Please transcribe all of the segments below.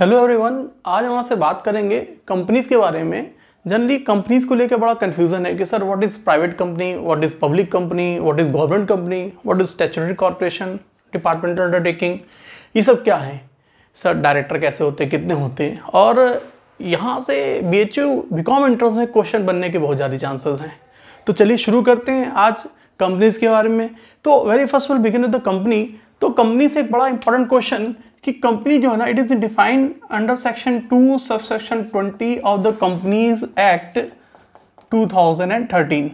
Hello everyone, आज हम आपसे बात करेंगे कंपनीज के बारे में। जनरली कंपनीज को लेकर बड़ा कंफ्यूजन है कि sir what is private company, what is public company, what is government company, what is statutory corporation, departmental undertaking, ये सब क्या है। सर डायरेक्टर कैसे होते हैं, कितने होते हैं, और यहाँ से BHU BCom एंट्रेंस में क्वेश्चन बनने के बहुत ज़्यादा चांसेस हैं। तो चलिए शुरू करते हैं आज कंपनीज के बारे में। तो very first will begin with the company. तो कंपनी से एक बड़ा इंपॉर्टेंट क्वेश्चन कि कंपनी जो है ना, it is defined under section 2 subsection 20 of the companies act 2013।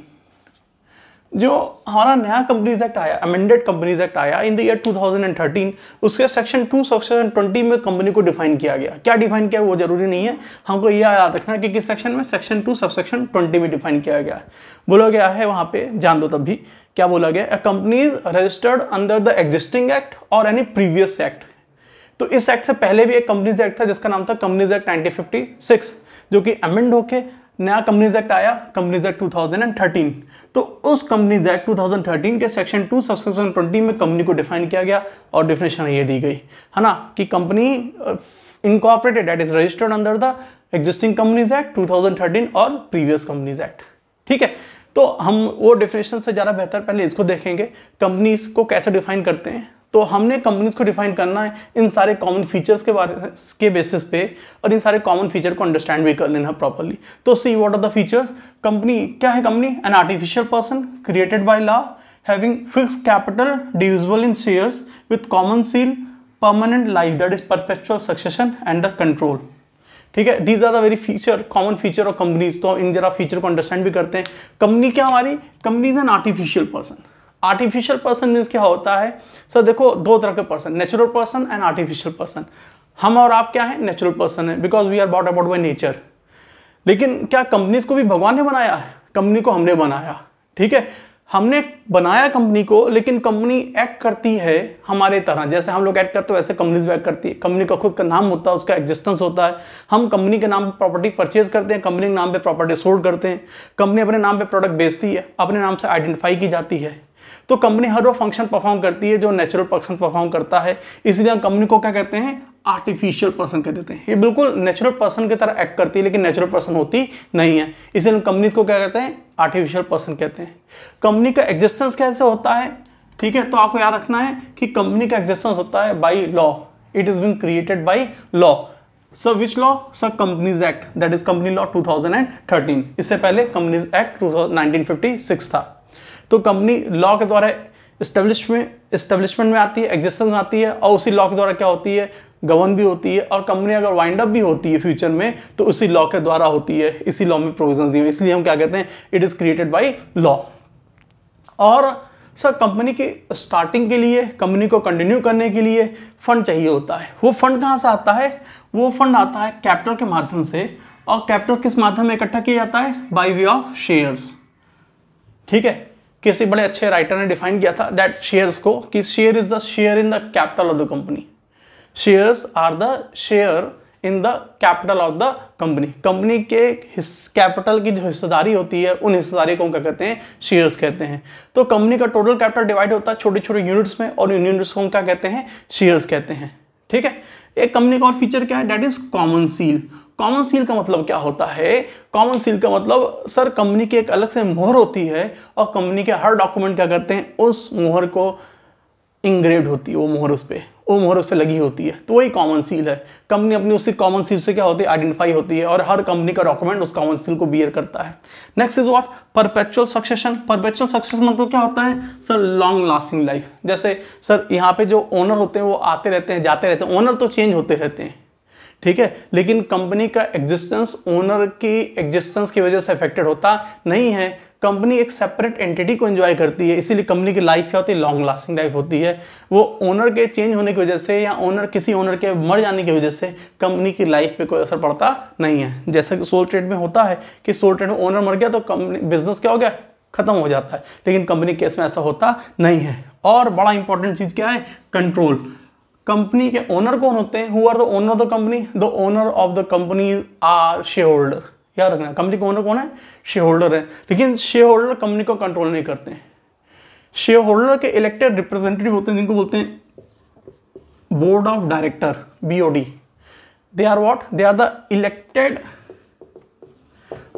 जो हमारा नया कंपनीज एक्ट आया, अमेंडेड कंपनीज एक्ट आया इन द ईयर 2013, उसके सेक्शन 2 सबसेक्शन 20 में कंपनी को डिफाइन किया गया। क्या डिफाइन किया वो जरूरी नहीं है, हमको यह याद रखना है कि किस सेक्शन में, सेक्शन 2 सबसेक्शन 20 में डिफाइन किया गया है। बोला गया है वहां पे, जान लो तब भी क्या बोला गया, a company is registered under the existing act और एनी प्रीवियस एक्ट। तो इस एक्ट से पहले भी एक कंपनीज एक्ट था जिसका नाम था कंपनीज एक्ट 1956, जो कि अमेंड होके नया कंपनीज एक्ट आया, कंपनीज एक्ट 2013। तो उस कंपनीज एक्ट 2013 के सेक्शन 2 सबसेक्शन 20 में कंपनी को डिफाइन किया गया और डिफिनेशन ये दी गई है ना कि company incorporated that is registered under the existing companies act 2013 और प्रीवियस कंपनीज एक्ट। ठीक है, तो हम वो डिफिनेशन से ज़्यादा बेहतर पहले इसको देखेंगे, कंपनीज को कैसे डिफाइन करते हैं। तो हमने कंपनीज को डिफाइन करना है इन सारे कॉमन फीचर्स के बारे के बेसिस पे, और इन सारे कॉमन फीचर को अंडरस्टैंड भी कर लेना प्रॉपर्ली। तो see what are the features. Company क्या है? Company an artificial person created by law having fixed capital divisible in shares with common seal, permanent life that is perpetual succession and the control. ठीक है, these are the very feature, common feature of companies. तो इन जरा feature को understand भी करते हैं। Company क्या हमारी? Company is an artificial person. Artificial person means क्या होता है? सर देखो, दो तरह के person, natural person and artificial person. हम और आप क्या है? नेचुरल पर्सन है, because we are brought about by nature. लेकिन क्या कंपनीज को भी भगवान ने बनाया है? कंपनी को हमने बनाया। ठीक है, हमने बनाया कंपनी को, लेकिन कंपनी एक्ट करती है हमारे तरह। जैसे हम लोग एक्ट करते हैं वैसे कंपनीज भी एक्ट करती है। कंपनी का खुद का नाम होता है, उसका एग्जिस्टेंस होता है। हम कंपनी के नाम पे प्रॉपर्टी परचेज करते हैं, कंपनी के नाम पे प्रॉपर्टी सोल्ड करते हैं। कंपनी अपने नाम पे प्रोडक्ट बेचती है, अपने नाम से आइडेंटिफाई की जाती है। तो कंपनी हर वो फंक्शन परफॉर्म करती है जो नेचुरल पर्सन परफॉर्म करता है। इसलिए हम कंपनी को क्या कहते हैं? आर्टिफिशियल पर्सन कह देते हैं। ये बिल्कुल नेचुरल पर्सन की तरह एक्ट करती है, लेकिन नेचुरल पर्सन होती नहीं है। इसलिए हम कंपनीज को क्या कहते हैं? आर्टिफिशियल पर्सन कहते हैं। कंपनी का एग्जिस्टेंस कैसे होता है? ठीक है, तो आपको याद रखना है कि कंपनी का एग्जिस्टेंस होता है by law. It is been created by law. Sir which law? Sir companies act, that is company law 2013। इससे पहले कंपनीज एक्ट 1956 था। तो कंपनी लॉ के द्वारा एस्टेब्लिशमेंट में आती है, एग्जिस्टेंस में आती है, और उसी लॉ के द्वारा क्या होती है? गवर्न भी होती है। और कंपनी अगर वाइंड अप भी होती है फ्यूचर में, तो उसी लॉ के द्वारा होती है। इसी लॉ में प्रोविजन दिए हैं, इसलिए हम क्या कहते हैं? It is created by law. और सर कंपनी की स्टार्टिंग के लिए, कंपनी को कंटिन्यू करने के लिए फंड चाहिए होता है। वो फंड कहाँ से आता है? वो फंड आता है कैपिटल के माध्यम से। और कैपिटल किस माध्यम में इकट्ठा किया जाता है? By way of shares. ठीक है, किसी बड़े अच्छे राइटर ने डिफाइन किया था दैट शेयर्स को, कि share is the share in the capital of the company. Shares are the share in the capital of the company. Company के कैपिटल की जो हिस्सेदारी होती है, उन हिस्सेदारी को क्या कहते हैं? शेयर्स कहते हैं। तो कंपनी का टोटल कैपिटल डिवाइड होता है छोटे छोटे यूनिट्स में, और यूनिट्स को क्या कहते हैं? शेयर्स कहते हैं। ठीक है, एक कंपनी का और फीचर क्या है? That is common seal. Common seal का मतलब क्या होता है? कॉमन सील का मतलब सर कंपनी की एक अलग से मोहर होती है, और कंपनी के हर डॉक्यूमेंट क्या करते हैं? उस मोहर को इंग्रेव्ड होती है, वो मोहर उस पर लगी होती है। तो वही कॉमन सील है। कंपनी अपनी उसी कॉमन सील से क्या होती है? आइडेंटिफाई होती है, और हर कंपनी का डॉक्यूमेंट उस कॉमन सील को बियर करता है। Next is what? Perpetual succession. Perpetual succession मतलब क्या होता है? Sir long lasting life. जैसे सर यहाँ पे जो ओनर होते हैं वो आते रहते हैं, जाते रहते हैं, ओनर तो चेंज होते रहते हैं। ठीक है, लेकिन कंपनी का एग्जिस्टेंस ओनर की एग्जिस्टेंस की वजह से अफेक्टेड होता नहीं है। कंपनी एक सेपरेट एंटिटी को एंजॉय करती है, इसीलिए कंपनी की लाइफ क्या होती है? लॉन्ग लास्टिंग लाइफ होती है। वो ओनर के चेंज होने की वजह से, या किसी ओनर के मर जाने की वजह से कंपनी की लाइफ पे कोई असर पड़ता नहीं है। जैसा कि सोल ट्रेड में होता है कि सोल ट्रेड में ओनर मर गया तो कंपनी बिजनेस क्या हो गया? खत्म हो जाता है। लेकिन कंपनी केस में ऐसा होता नहीं है। और बड़ा इंपॉर्टेंट चीज क्या है? कंट्रोल। कंपनी के ओनर कौन होते हैं? Who are the owner of the company? The owner of the company are shareholder. याद रखना, कंपनी के ओनर कौन है? शेयर होल्डर है। लेकिन शेयर होल्डर कंपनी को कंट्रोल नहीं करते हैं। शेयर होल्डर के इलेक्टेड रिप्रेजेंटेटिव होते हैं, जिनको बोलते हैं board of director, BOD। They are what, they are the elected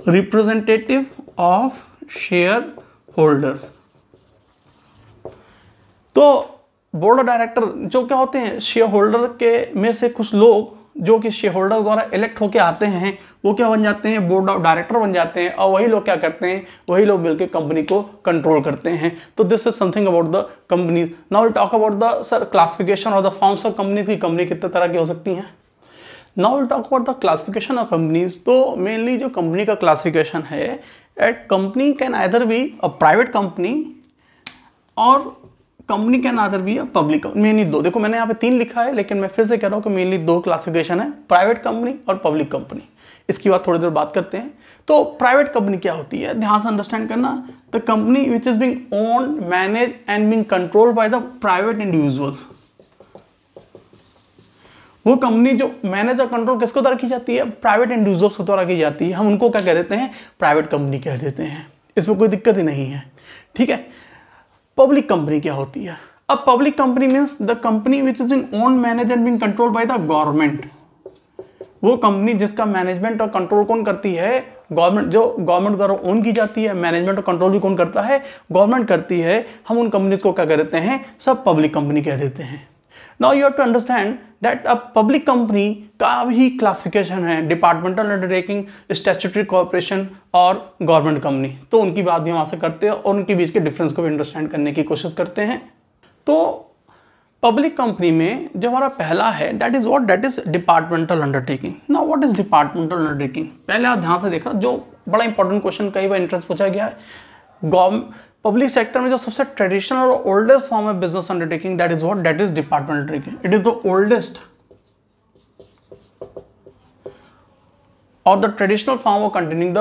representative of shareholders. तो बोर्ड ऑफ डायरेक्टर जो क्या होते हैं, शेयर होल्डर के में से कुछ लोग जो कि शेयर होल्डर द्वारा इलेक्ट होके आते हैं, वो क्या बन जाते हैं, बोर्ड ऑफ डायरेक्टर बन जाते हैं, और वही लोग क्या करते हैं, वही लोग मिलकर कंपनी को कंट्रोल करते हैं। तो this is something about the companies. Now we talk about the sir classification और द फॉर्म्स ऑफ कंपनीज की कंपनी कितने तरह की हो सकती हैं। Now we talk about the classification of companies. तो मेनली जो कंपनी का क्लासिफिकेशन है, at company can either be a private company और company can either be a public company. Mainly दो, देखो मैंने यहाँ पे 3 लिखा है, लेकिन मैं फिर से कह रहा हूँ कि मेनली 2 क्लासिफिकेशन है, प्राइवेट कंपनी और पब्लिक कंपनी। इसकी बात थोड़ी देर बात करते हैं। तो प्राइवेट कंपनी क्या होती है, ध्यान से अंडरस्टैंड करना। The company which is being owned, manage and being controlled by the private individuals. वो कंपनी जो मैनेज और कंट्रोल किसको द्वारा की जाती है, प्राइवेट इंडिविजुअल्स को द्वारा की जाती है। हम उनको क्या कह देते हैं, प्राइवेट कंपनी कह देते हैं। इसमें कोई दिक्कत ही नहीं है, ठीक है। पब्लिक कंपनी क्या होती है, अब public company means the company which is being owned, manage and being controlled by the government. वो कंपनी जिसका मैनेजमेंट और कंट्रोल कौन करती है, गवर्नमेंट, जो गवर्नमेंट द्वारा ओन की जाती है। मैनेजमेंट और कंट्रोल भी कौन करता है, गवर्नमेंट करती है। हम उन कंपनीज को क्या कह देते हैं, सब पब्लिक कंपनी कह देते हैं। Now you have to understand that a public company का भी क्लासिफिकेशन है, डिपार्टमेंटल अंडरटेकिंग, स्टैट्यूटरी कॉर्पोरेशन और गवर्नमेंट कंपनी। तो उनकी बात भी वहाँ से करते हैं और उनके बीच के डिफरेंस को भी अंडरस्टैंड करने की कोशिश करते हैं। तो पब्लिक कंपनी में जो हमारा पहला है, that is what, that is departmental undertaking. Now what is departmental undertaking, पहले आप ध्यान से देखना, जो बड़ा इंपॉर्टेंट क्वेश्चन कई बार इंटरेस्ट पूछा गया है। पब्लिक सेक्टर में जो सबसे ट्रेडिशनल और ओल्डेस्ट फॉर्म है business undertaking, that is what, that is departmental undertaking. It is the oldest और the traditional form of containing the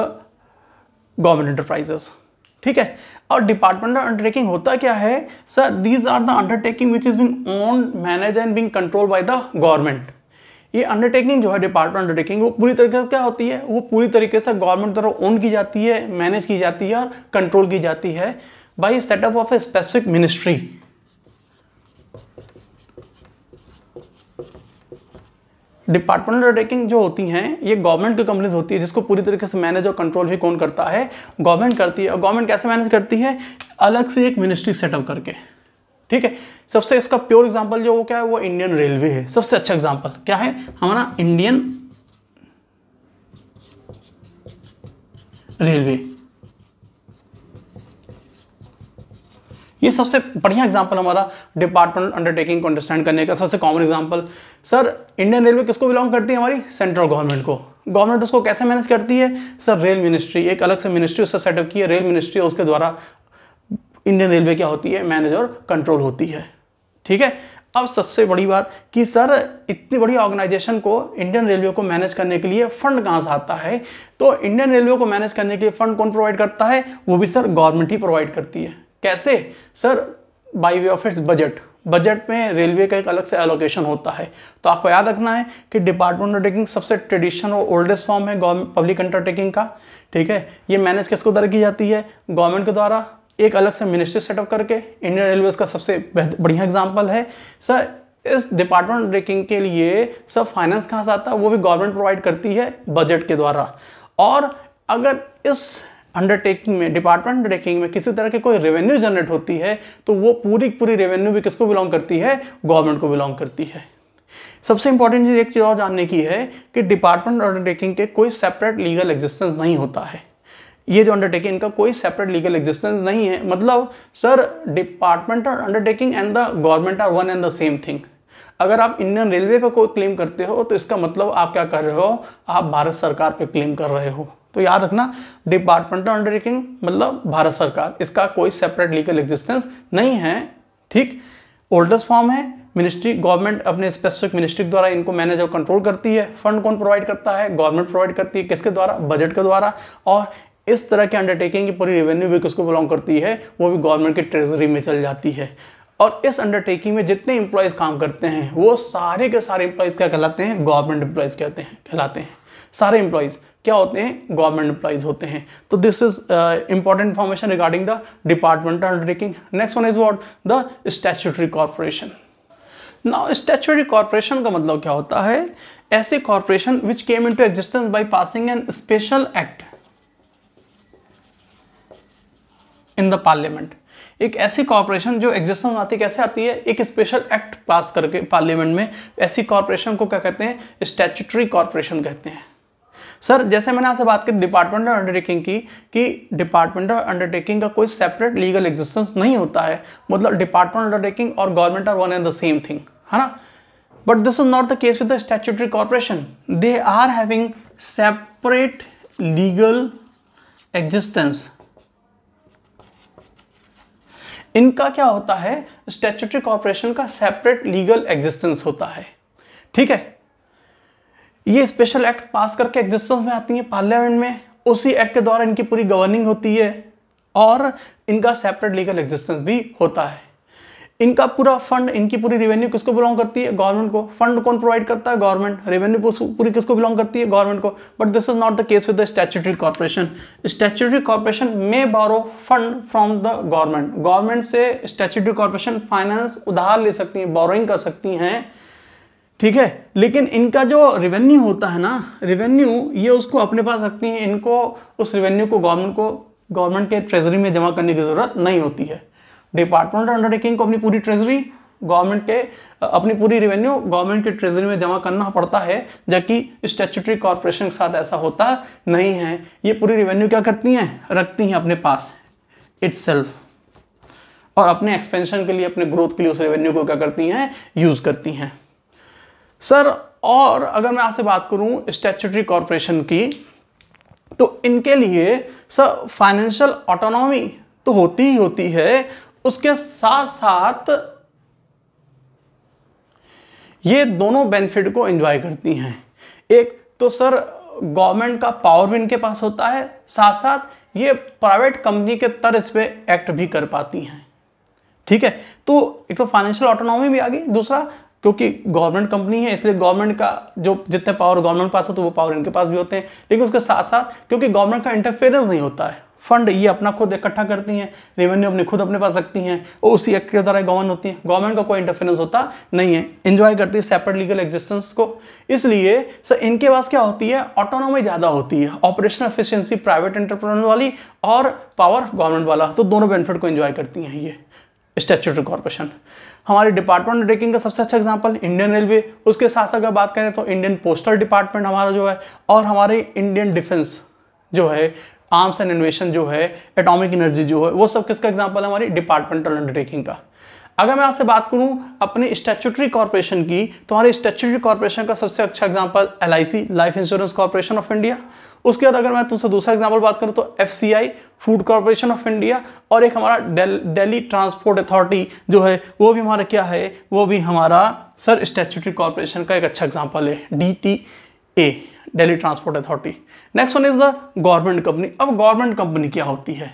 government enterprises, ठीक है। और डिपार्टमेंटल अंडरटेकिंग होता क्या है sir, these are the undertaking which is being owned, manage and being controlled by the government. ये undertaking जो है डिपार्टमेंट अंडरटेकिंग, वो पूरी तरीके से क्या होती है, वो पूरी तरीके से गवर्नमेंट द्वारा ओन की जाती है, मैनेज की जाती है और कंट्रोल की जाती है by setup of a specific ministry. Department undertaking जो होती हैं, ये गवर्नमेंट की कंपनीज होती है, जिसको पूरी तरीके से मैनेज और कंट्रोल भी कौन करता है, गवर्नमेंट करती है। और गवर्नमेंट कैसे मैनेज करती है, अलग से एक मिनिस्ट्री सेटअप करके, ठीक है। सबसे इसका प्योर एग्जांपल जो वो क्या है, वो इंडियन रेलवे है। सबसे अच्छा एग्जांपल क्या है हमारा, इंडियन रेलवे। ये सबसे बढ़िया एग्जांपल हमारा डिपार्टमेंट अंडरटेकिंग को अंडरस्टैंड करने का। सबसे common example sir, Indian railway किसको बिलोंग करती है, हमारी सेंट्रल गवर्नमेंट को। गवर्नमेंट उसको कैसे मैनेज करती है सर, रेल मिनिस्ट्री, एक अलग से मिनिस्ट्री उससे सेटअप की है, रेल मिनिस्ट्री, उसके द्वारा इंडियन रेलवे क्या होती है, मैनेज और कंट्रोल होती है, ठीक है। अब सबसे बड़ी बात कि सर इतनी बड़ी ऑर्गेनाइजेशन को, इंडियन रेलवे को मैनेज करने के लिए फंड कहाँ से आता है, तो इंडियन रेलवे को मैनेज करने के लिए फंड कौन प्रोवाइड करता है, वो भी सर गवर्नमेंट ही प्रोवाइड करती है। कैसे sir, by way of its budget. Budget में रेलवे का एक अलग से एलोकेशन होता है। तो आपको याद रखना है कि डिपार्टमेंट अंडरटेकिंग सबसे ट्रेडिशनल और ओल्डेस्ट फॉर्म है पब्लिक अंडरटेकिंग का, ठीक है। ये मैनेज किसको द्वारा की जाती है, गवर्नमेंट के द्वारा, एक अलग से मिनिस्ट्री सेटअप करके। इंडियन रेलवे का सबसे बढ़िया एग्जांपल है सर। इस डिपार्टमेंट अंडरटेकिंग के लिए सब फाइनेंस कहाँ से आता है, वो भी गवर्नमेंट प्रोवाइड करती है बजट के द्वारा। और अगर इस अंडरटेकिंग में, डिपार्टमेंट अंडरटेकिंग में किसी तरह की कोई रेवेन्यू जनरेट होती है, तो वो पूरी रेवेन्यू भी किसको बिलोंग करती है, गवर्नमेंट को बिलोंग करती है। सबसे इंपॉर्टेंट चीज एक चीज और जानने की है कि डिपार्टमेंट अंडरटेकिंग के कोई सेपरेट लीगल एग्जिस्टेंस नहीं होता है। ये जो अंडरटेकिंग, इनका कोई सेपरेट लीगल एग्जिस्टेंस नहीं है। मतलब sir, departmental undertaking and the government are one and the same thing. अगर आप इंडियन रेलवे पे कोई क्लेम करते हो, तो इसका मतलब आप क्या कर रहे हो, आप भारत सरकार पे क्लेम कर रहे हो। तो याद रखना, डिपार्टमेंटल अंडरटेकिंग मतलब भारत सरकार, इसका कोई सेपरेट लीगल एग्जिस्टेंस नहीं है, ठीक। ओल्डेस्ट फॉर्म है, मिनिस्ट्री, गवर्नमेंट अपने स्पेसिफिक मिनिस्ट्री द्वारा इनको मैनेज और कंट्रोल करती है। फंड कौन प्रोवाइड करता है, गवर्नमेंट प्रोवाइड करती है। किसके द्वारा, बजट के द्वारा। और इस तरह के अंडरटेकिंग की पूरी रेवेन्यू भी किसको बिलोंग करती है, वो भी गवर्नमेंट की ट्रेजरी में चल जाती है। और इस अंडरटेकिंग में जितने इंप्लॉयज काम करते हैं, वो सारे के सारे इंप्लॉयज क्या कहलाते हैं, गवर्नमेंट एम्प्लॉयज कहलाते हैं। सारे इंप्लॉयज क्या होते हैं, गवर्नमेंट एम्प्लॉयज होते हैं। तो this is important information regarding the departmental undertaking. Next one is what, the statutory corporation. Now statutory corporation का मतलब क्या होता है, ऐसे corporation which came into existence by passing an special act in the parliament. एक ऐसी corporation जो existence आती कैसे आती है, एक स्पेशल एक्ट पास करके पार्लियामेंट में, ऐसी कॉर्पोरेशन को क्या कहते हैं, स्टैट्यूटरी कॉर्पोरेशन कहते हैं। सर जैसे मैंने आपसे बात की डिपार्टमेंटल अंडरटेकिंग की, कि डिपार्टमेंटल अंडरटेकिंग का कोई सेपरेट लीगल एग्जिस्टेंस नहीं होता है, मतलब डिपार्टमेंटल अंडरटेकिंग और government are one and the same thing, है ना। But this is not the case with the statutory corporation, they are having separate legal existence. इनका क्या होता है, स्टैट्यूटरी कॉर्पोरेशन का सेपरेट लीगल एग्जिस्टेंस होता है, ठीक है। ये स्पेशल एक्ट पास करके एग्जिस्टेंस में आती है पार्लियामेंट में, उसी एक्ट के द्वारा इनकी पूरी गवर्निंग होती है और इनका सेपरेट लीगल एग्जिस्टेंस भी होता है। इनका पूरा फंड, इनकी पूरी रेवेन्यू किसको बिलोंग करती है, गवर्नमेंट को। फंड कौन प्रोवाइड करता है, गवर्नमेंट। रेवेन्यू पूरी किसको बिलोंग करती है, गवर्नमेंट को। But this is not the case with the statutory corporation. Statutory corporation में borrow fund from the government. Government से स्टैट्यूटरी कॉर्पोरेशन फाइनेंस उधार ले सकती है, बोरोइंग कर सकती हैं, ठीक है। लेकिन इनका जो रेवेन्यू होता है ना, रेवेन्यू ये उसको अपने पास रखती है, इनको उस रेवेन्यू को गवर्नमेंट के ट्रेजरी में जमा करने की जरूरत नहीं होती है। डिपार्टमेंटल अंडरटेकिंग को अपनी पूरी ट्रेजरी गवर्नमेंट के, अपनी पूरी रेवेन्यू गवर्नमेंट के ट्रेजरी में जमा करना पड़ता है, जबकि स्टैट्यूटरी कॉर्पोरेशन के साथ ऐसा होता नहीं है। ये पूरी रेवेन्यू क्या करती हैं, रखती हैं अपने पास इटसेल्फ, और अपने एक्सपेंशन के लिए, अपने ग्रोथ के लिए उस रेवेन्यू को क्या करती हैं, यूज करती हैं। सर और अगर मैं आपसे बात करूं स्टैट्यूटरी कॉर्पोरेशन की, तो इनके लिए सर फाइनेंशियल ऑटोनॉमी तो होती ही होती है, उसके साथ साथ ये दोनों बेनिफिट को एंजॉय करती हैं। एक तो सर गवर्नमेंट का पावर भी इनके पास होता है, साथ साथ ये प्राइवेट कंपनी के तर्ज पे एक्ट भी कर पाती हैं, ठीक है। तो एक तो फाइनेंशियल ऑटोनॉमी भी आ गई, दूसरा क्योंकि गवर्नमेंट कंपनी है इसलिए गवर्नमेंट का जो जितने पावर गवर्नमेंट पास होते हैं वो पावर इनके पास भी होते हैं। लेकिन उसके साथ साथ क्योंकि गवर्नमेंट का इंटरफेरेंस नहीं होता है, फंड ये अपना खुद इकट्ठा करती हैं, रेवेन्यू अपने खुद अपने पास रखती हैं, और उसी एक्ट के द्वारा गवर्न होती हैं। गवर्नमेंट का कोई इंटरफेरेंस होता नहीं है, एंजॉय करती है सेपरेट लीगल एग्जिस्टेंस को। इसलिए सर इनके पास क्या होती है, ऑटोनॉमी ज़्यादा होती है, ऑपरेशनल एफिशिएंसी प्राइवेट एंटरप्रेन्योर वाली और पावर गवर्नमेंट वाला, तो दोनों बेनिफिट को एंजॉय करती हैं ये स्टैट्यूटरी कॉर्पोरेशन। हमारी डिपार्टमेंट अंडरटेकिंग का सबसे अच्छा एग्जांपल इंडियन रेलवे, उसके साथ अगर बात करें तो इंडियन पोस्टल डिपार्टमेंट हमारा जो है, और हमारे इंडियन डिफेंस जो है, आर्म्स एंड इनोवेशन जो है, एटॉमिक एनर्जी जो है, वो सब किसका एग्जांपल है, हमारी डिपार्टमेंटल अंडरटेकिंग का। अगर मैं आपसे बात करूं अपनी स्टैट्यूटरी कॉर्पोरेशन की, तो हमारी स्टैट्यूटरी कॉर्पोरेशन का सबसे अच्छा example LIC, life insurance corporation of India. उसके बाद अगर मैं तुमसे दूसरा एग्जांपल बात करूं तो FCI, food corporation of India, और एक हमारा दिल्ली ट्रांसपोर्ट अथॉरिटी जो है, वो भी हमारा क्या है, वो भी हमारा सर स्टैट्यूटरी कॉर्पोरेशन का एक अच्छा एग्जांपल है, DTA, Delhi transport authority. Next one is the government company. अब गवर्नमेंट कंपनी क्या होती है,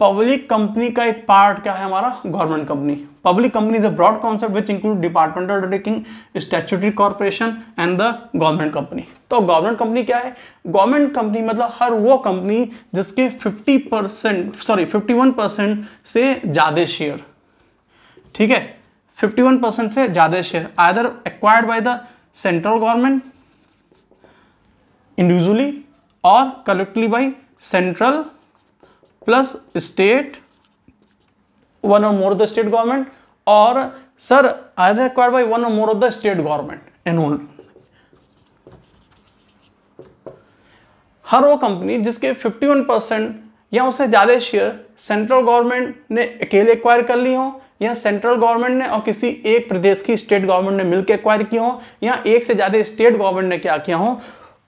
पब्लिक कंपनी का एक पार्ट क्या है हमारा, government company. Public company is a broad concept which include departmental undertaking, statutory corporation and the government company. तो गवर्नमेंट कंपनी क्या है, गवर्नमेंट कंपनी मतलब हर वो कंपनी जिसके 51% से ज्यादा शेयर, ठीक है, 51% से ज्यादा share either acquired by the central government individually और collectively by central plus state, one और more of the state government, और sir either acquired by one और more of the state government and own. हर वो company जिसके 51% या उससे ज्यादा शेयर सेंट्रल गवर्नमेंट ने अकेले एक्वायर कर ली हो, या सेंट्रल गवर्नमेंट ने और किसी एक प्रदेश की स्टेट गवर्नमेंट ने मिलकर एक्वायर किया हो, या एक से ज्यादा स्टेट गवर्नमेंट ने क्या किया हो,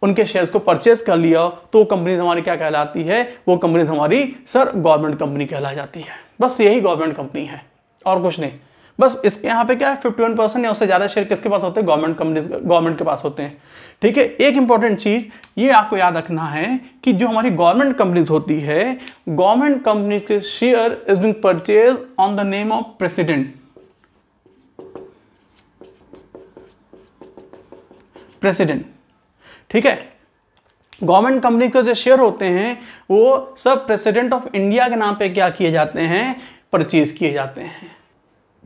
उनके शेयर्स को परचेज कर लिया, तो कंपनी हमारी क्या कहलाती है, वो कंपनी हमारी सर गवर्नमेंट कंपनी कहला जाती है। बस यही गवर्नमेंट कंपनी है और कुछ नहीं। बस इसके यहाँ पे क्या है, 51% या उससे ज्यादा शेयर किसके पास होते हैं, गवर्नमेंट कंपनी, गवर्नमेंट के पास होते हैं, ठीक है। एक इंपॉर्टेंट चीज ये आपको याद रखना है कि जो हमारी गवर्नमेंट कंपनीज होती है, गवर्नमेंट कंपनी के share is being purchase on the name of president, ठीक है। गवर्नमेंट कंपनी के जो शेयर होते हैं वो सब प्रेसिडेंट ऑफ इंडिया के नाम पे क्या किए जाते हैं, परचेज किए जाते हैं,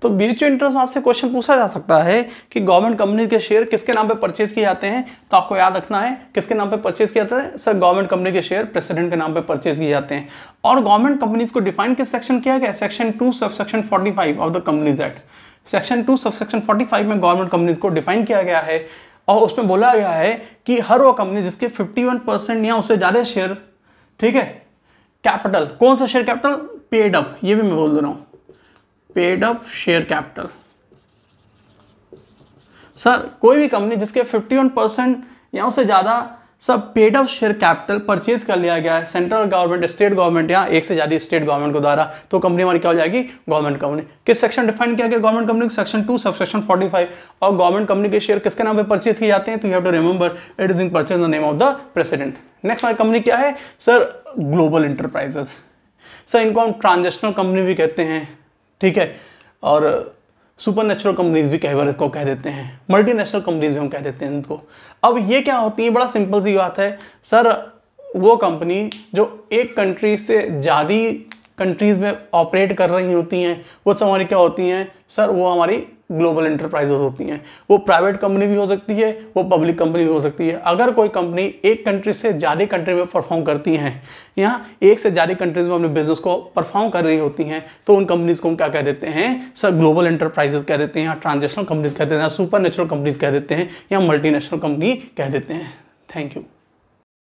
तो बीएचयू इंटरेस्ट में आपसे क्वेश्चन पूछा जा सकता है कि गवर्नमेंट कंपनी के शेयर किसके नाम पे परचेज किए जाते हैं, तो आपको याद रखना है किसके नाम पे परचेज किया जाता है सर, गवर्नमेंट कंपनी के शेयर प्रेसिडेंट के नाम पे परचेज किए जाते हैं। और गवर्नमेंट कंपनीज को डिफाइन किस सेक्शन किया गया, section 2 subsection 45 of the companies act. Section 2 subsection 45 में गवर्नमेंट कंपनीज को डिफाइन किया गया है और उसमें बोला गया है कि हर वो कंपनी जिसके 51% या उससे ज्यादा शेयर, ठीक है, कैपिटल, कौन सा शेयर कैपिटल, पेड अप, ये भी मैं बोल दे रहा हूं, paid up share capital. Sir कोई भी कंपनी जिसके 51% या उससे ज्यादा सब paid up share capital purchase कर लिया गया है सेंट्रल गवर्नमेंट, स्टेट गवर्नमेंट या एक से ज्यादा स्टेट गवर्नमेंट के द्वारा, तो कंपनी हमारी क्या हो जाएगी, गवर्नमेंट कंपनी। किस सेक्शन डिफाइन किया गया गवर्नमेंट कंपनी, सेक्शन 2 सबसेक्शन 45। और गवर्नमेंट कंपनी के शेयर किसके नाम पे परचेज किए जाते हैं, तो you have to remember it is being purchase in the name of the president. Next हमारी कंपनी क्या है सर, ग्लोबल इंटरप्राइजेस। सर इनको हम ट्रांजेक्शनल कंपनी भी कहते हैं, ठीक है, और सुपर नेचुरल कंपनीज भी कई बार इसको कह देते हैं, मल्टीनेशनल कंपनीज भी हम कह देते हैं इनको। अब ये क्या होती है, बड़ा सिंपल सी बात है सर, वो कंपनी जो एक कंट्री से ज़्यादा कंट्रीज में ऑपरेट कर रही होती हैं वो सब हमारी क्या होती हैं सर, वो हमारी ग्लोबल इंटरप्राइजेज होती हैं। वो प्राइवेट कंपनी भी हो सकती है, वो पब्लिक कंपनी भी हो सकती है। अगर कोई कंपनी एक कंट्री से ज़्यादा कंट्री में परफॉर्म करती हैं या एक से ज़्यादा कंट्रीज में अपने बिजनेस को परफॉर्म कर रही होती हैं तो उन कंपनीज को हम क्या कह देते हैं सर, ग्लोबल इंटरप्राइजेज कह देते हैं, या ट्रांजेक्शनल कंपनीज कह देते हैं, सुपर नेचुरल कंपनीज कह देते हैं, या मल्टीनेशनल कंपनी कह देते हैं। Thank you.